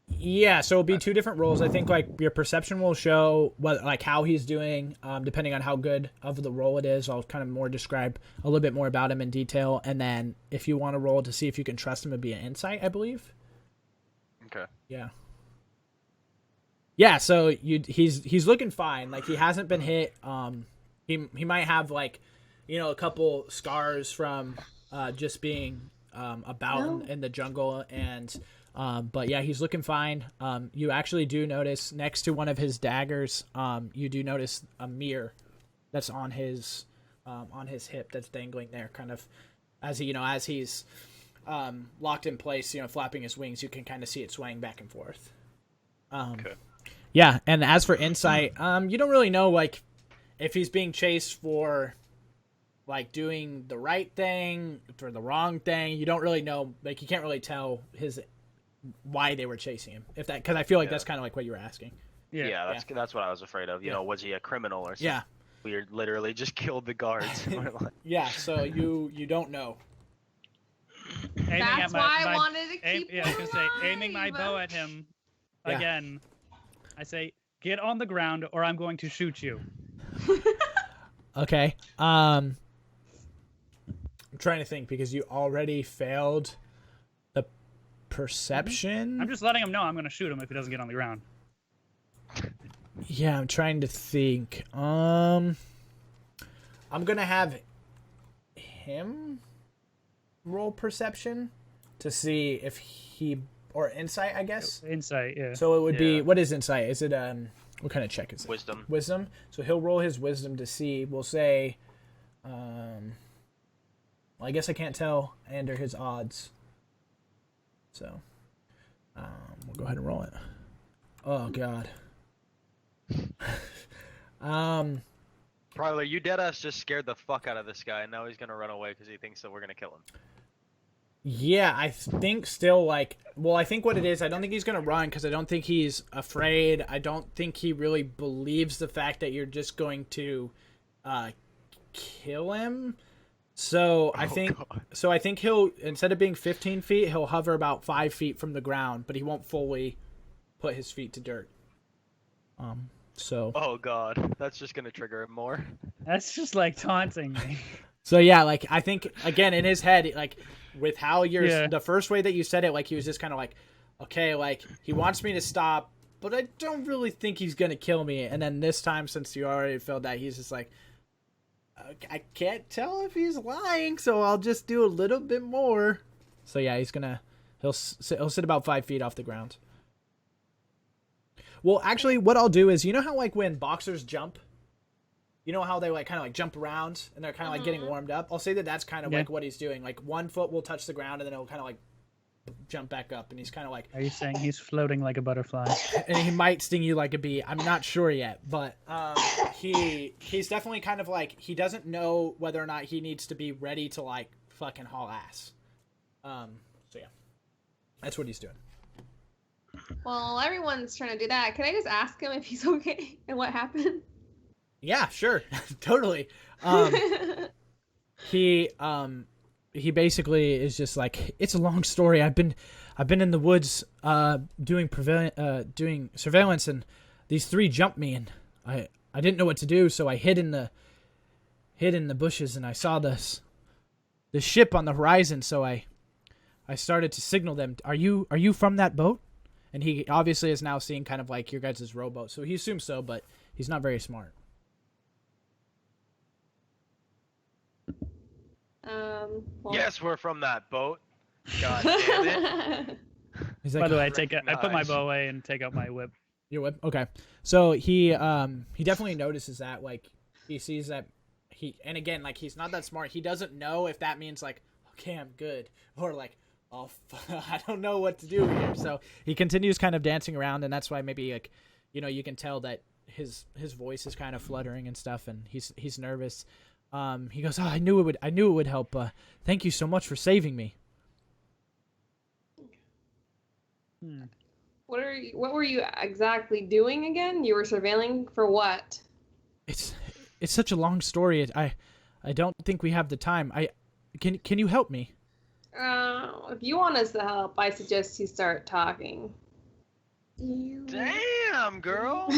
Yeah, so it'll be 2 different rolls. I think like your perception will show what like how he's doing, depending on how good of the roll it is. I'll kind of more describe a little bit more about him in detail, and then if you want to roll to see if you can trust him, it'd be an insight, I believe. Okay. Yeah. Yeah, so he's looking fine. Like he hasn't been hit. He might have like, a couple scars from just being about in the jungle and But yeah, he's looking fine. You actually do notice next to one of his daggers, you do notice a mirror that's on his hip that's dangling there, kind of as he's locked in place, flapping his wings. You can kind of see it swaying back and forth. Okay. Yeah, and as for insight, you don't really know like if he's being chased for like doing the right thing or the wrong thing. You don't really know. Like you can't really tell why they were chasing him. If that, because I feel like that's kind of like what you were asking. Yeah, that's what I was afraid of. You know, was he a criminal or something? Yeah. We literally just killed the guards. Yeah, so you don't know. That's why I wanted to keep I was gonna say, aiming my bow at him again. I say, get on the ground or I'm going to shoot you. Okay. I'm trying to think because you already failed the perception. I'm just letting him know I'm going to shoot him if he doesn't get on the ground. Yeah, I'm trying to think. I'm going to have him roll perception to see if he, or insight, I guess. Insight, yeah. So it would be, what is insight? Is it what kind of check is it? Wisdom. Wisdom. So he'll roll his wisdom to see. We'll say, well, I guess I can't tell under his odds. So, we'll go ahead and roll it. Oh God. Prylor, you deadass just scared the fuck out of this guy, and now he's gonna run away because he thinks that we're gonna kill him. Yeah, I think still like, well, I think what it is, I don't think he's going to run because I don't think he's afraid. I don't think he really believes the fact that you're just going to kill him. So I think he'll, instead of being 15 feet, he'll hover about 5 feet from the ground, but he won't fully put his feet to dirt. So. Oh God, that's just gonna trigger him more. That's just like taunting me. So yeah, like I think again in his head, like with how the first way that you said it, like he was just kind of like, okay, like he wants me to stop, but I don't really think he's gonna kill me. And then this time, since you already felt that, he's just like, I can't tell if he's lying, so I'll just do a little bit more. So yeah, he'll sit about 5 feet off the ground. Well, actually, what I'll do is, you know how like when boxers jump. You know how they like kind of like jump around and they're kind of like getting warmed up? I'll say that that's kind of like what he's doing. Like 1 foot will touch the ground and then it'll kind of like jump back up, and he's kind of like. Are you saying he's floating like a butterfly? And he might sting you like a bee. I'm not sure yet, but he's definitely kind of like, he doesn't know whether or not he needs to be ready to like fucking haul ass. So yeah, that's what he's doing. Well, everyone's trying to do that. Can I just ask him if he's okay and what happened? Yeah, sure. Totally. He basically is just like, it's a long story. I've been in the woods doing surveillance, and these 3 jumped me, and I didn't know what to do, so I hid in the bushes, and I saw the ship on the horizon, so I started to signal them. Are you from that boat? And he obviously is now seeing kind of like your guys' rowboat, so he assumes so, but he's not very smart. Well, Yes, we're from that boat. God damn it. He's like, By the way, I put my bow away and take out my whip. Your whip? Okay. So he definitely notices that, like, he sees that and again, like, he's not that smart. He doesn't know if that means like, okay, I'm good, or like, oh, I don't know what to do here. So he continues kind of dancing around, and that's why maybe like, you can tell that his voice is kind of fluttering and stuff, and he's nervous. He goes, oh, I knew it would help. Thank you so much for saving me. What were you exactly doing again? You were surveilling for what? It's such a long story. I don't think we have the time. Can you help me? If you want us to help, I suggest you start talking. Damn, girl.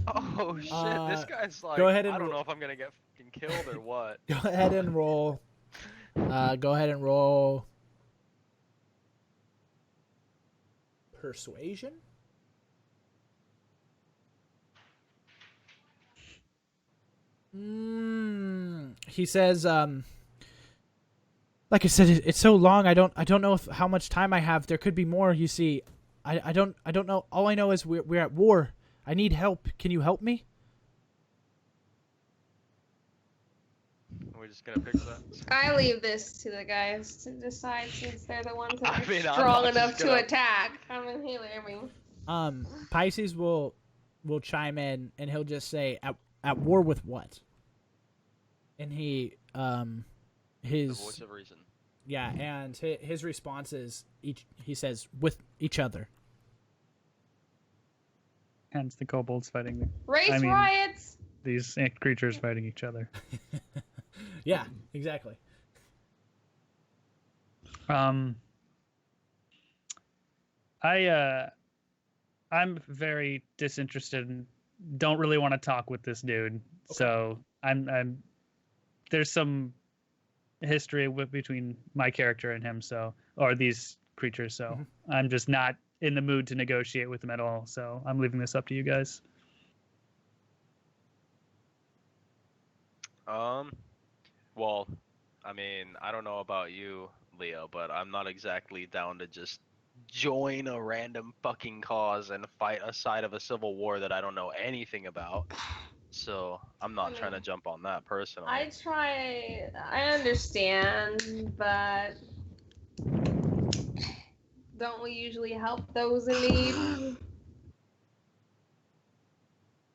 Oh shit, this guy's like, go ahead and I don't know if I'm gonna get fucking killed or what. Go ahead and roll. Persuasion? He says, like I said, it's so long. I don't know how much time I have. There could be more. You see, I don't know. All I know is we're at war. I need help. Can you help me? We're just gonna fix that. I leave this to the guys to decide since they're the ones that I are mean, I'm strong not enough just to gonna- attack. I mean, Pisces will chime in and he'll just say, at war with what? And he The his voice of reason. yeah, and his response is he says with each other. Hence the kobolds fighting race riots. these creatures fighting each other. Yeah, exactly. I'm very disinterested and don't really want to talk with this dude. Okay. So I'm there's some history between my character and him, or these creatures, so I'm just not in the mood to negotiate with them at all. So I'm leaving this up to you guys. Well, I mean, I don't know about you, Leo, but I'm not exactly down to just join a random fucking cause and fight a side of a civil war that I don't know anything about. So I'm not trying to jump on that personally. I understand, but don't we usually help those in need?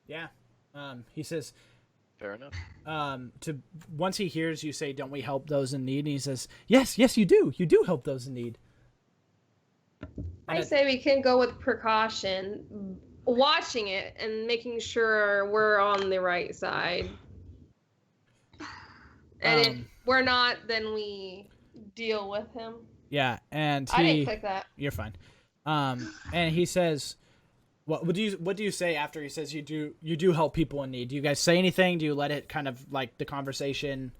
Yeah. He says, fair enough. Once he hears you say, "Don't we help those in need?" and he says, "Yes, you do. You do help those in need." I say we can go with precaution, watching it and making sure we're on the right side. And if we're not, then we deal with him. Yeah, and I didn't click that. You're fine. And he says, what do you say after he says you do help people in need? Do you guys say anything? Do you let it kind of like the conversation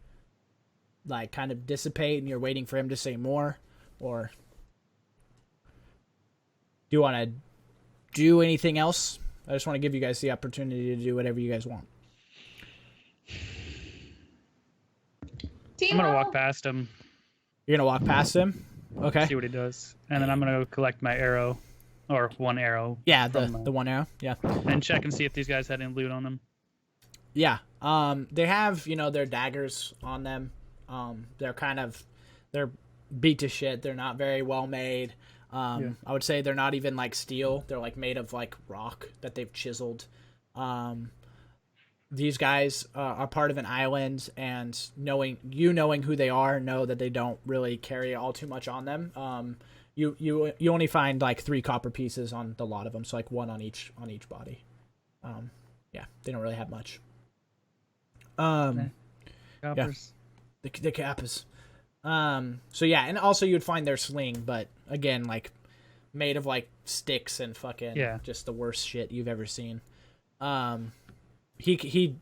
like kind of dissipate and you're waiting for him to say more, or do you want to do anything else? I just want to give you guys the opportunity to do whatever you guys want. I'm gonna walk past him. You're gonna walk past him? Okay. See what he does, and then I'm gonna go collect my arrow, or one arrow. Yeah, the one arrow. Yeah. And check and see if these guys had any loot on them. Yeah. They have their daggers on them. They're beat to shit. They're not very well made. I would say they're not even like steel. They're like made of like rock that they've chiseled. These guys are part of an island, and knowing who they are, know that they don't really carry all too much on them. You only find like 3 copper pieces on the lot of them, so like 1 on each body. Yeah, they don't really have much. Coppers. Yeah, the kappas. So yeah, and also you'd find their sling, but again, like made of like sticks and fucking just the worst shit you've ever seen. He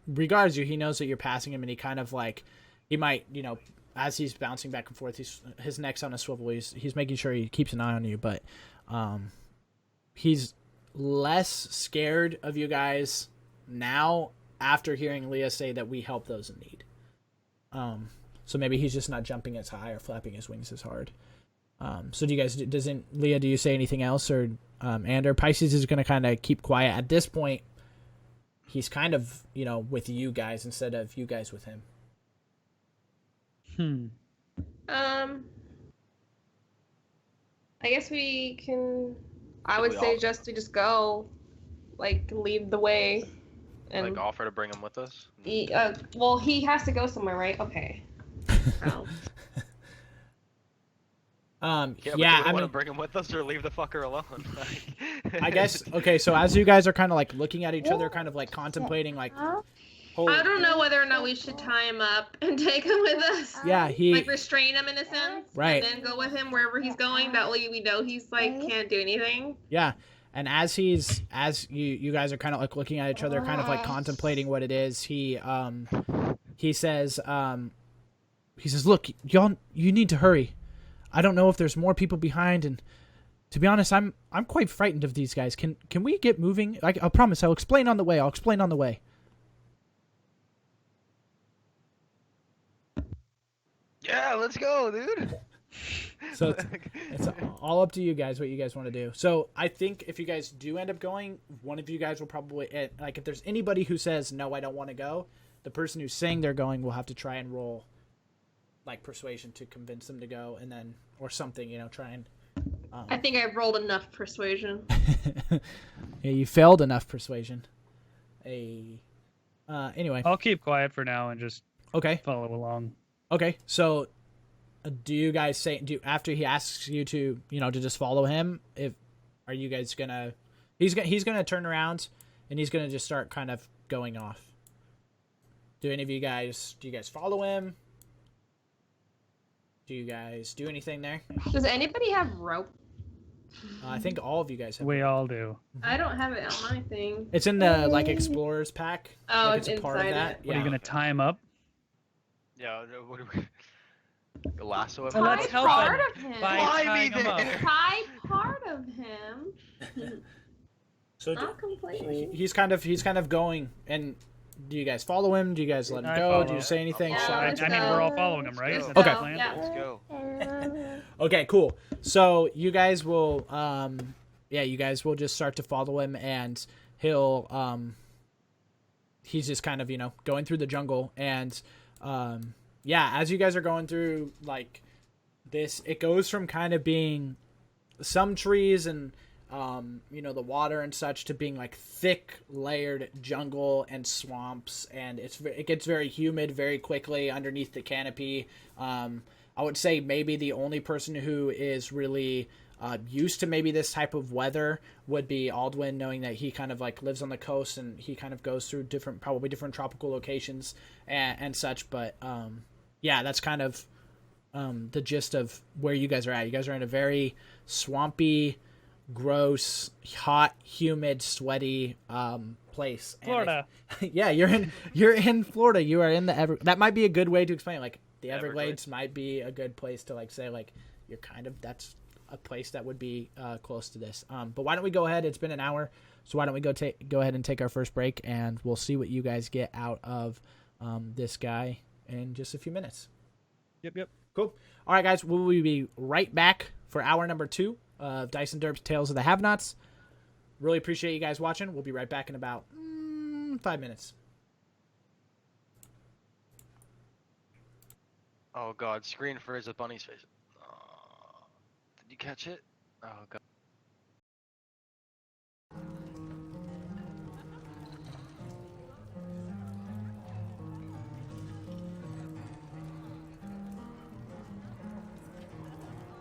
regards you. He knows that you're passing him, and he kind of like he might as he's bouncing back and forth, his neck's on a swivel. He's making sure he keeps an eye on you, but he's less scared of you guys now after hearing Leah say that we help those in need. So maybe he's just not jumping as high or flapping his wings as hard. So do you guys, Leah, do you say anything else, or Ander? Pisces is going to kind of keep quiet. At this point, he's kind of, with you guys instead of you guys with him. I guess we can, I would say we just go, like, lead the way. And like offer to bring him with us? Well, he has to go somewhere, right? Okay. Oh. Yeah, I want to bring him with us or leave the fucker alone. I guess. Okay, so as you guys are kind of like looking at each other, kind of like contemplating, like, I don't know whether or not we should tie him up and take him with us. Yeah, like restrain him in a sense, right? And then go with him wherever he's going. That way we know he's like can't do anything. Yeah, and as you guys are kind of like looking at each other, kind of like contemplating what it is. He says, look, y'all, you need to hurry. I don't know if there's more people behind, and to be honest, I'm quite frightened of these guys. Can we get moving? I'll promise. I'll explain on the way. Yeah, let's go, dude. So it's all up to you guys what you guys want to do. So I think if you guys do end up going, one of you guys will probably like if there's anybody who says no, I don't want to go, the person who's saying they're going will have to try and roll like persuasion to convince them to go, and then or something, try and. I think I've rolled enough persuasion. Yeah, you failed enough persuasion. Anyway. I'll keep quiet for now and just Okay. follow along. Okay. So, do you guys say after he asks you to to just follow him? Are you guys gonna? He's gonna turn around, and he's gonna just start kind of going off. Do you guys follow him? Do you guys do anything there? Does anybody have rope? I think all of you guys have. We all do. I don't have it on my thing. It's in the explorers pack. Oh, Like, it's a part of inside that. it. What are you gonna tie him up? Yeah, what do we... Lasso him? Well, let's Tie help part him of him. by Fly tying me him up. there. Tie part of him. So Not completely. he's kind of going, and do you guys follow him? Do you guys let him I go? follow. Do you say anything? Yeah, Shout I out mean, to him? we're all following him, right? Let's That's go. the Okay. plan? Yeah. Let's go. Okay, cool. So you guys will, you guys will just start to follow him, and he'll, he's just kind of, going through the jungle, and, as you guys are going through, like, this, it goes from kind of being some trees and, the water and such to being, like, thick, layered jungle and swamps, and it gets very humid very quickly underneath the canopy. I would say maybe the only person who is really used to maybe this type of weather would be Aldwin, knowing that he kind of like lives on the coast and he kind of goes through probably different tropical locations and such. But that's kind of the gist of where you guys are at. You guys are in a very swampy, gross, hot, humid, sweaty place. Florida. Yeah, you're in Florida. You are in the that might be a good way to explain it. Like the Everglades might be a good place to like say like you're kind of that's a place that would be close to this. But why don't we go ahead? It's been an hour, so why don't we go ahead and take our first break, and we'll see what you guys get out of this guy in just a few minutes. Yep. Cool. All right, guys, we'll be right back for hour number 2 of DiceNDerps Tales of the Have-Nots. Really appreciate you guys watching. We'll be right back in about 5 minutes. Oh god, screen freeze with Bunny's face. Did you catch it? Oh god.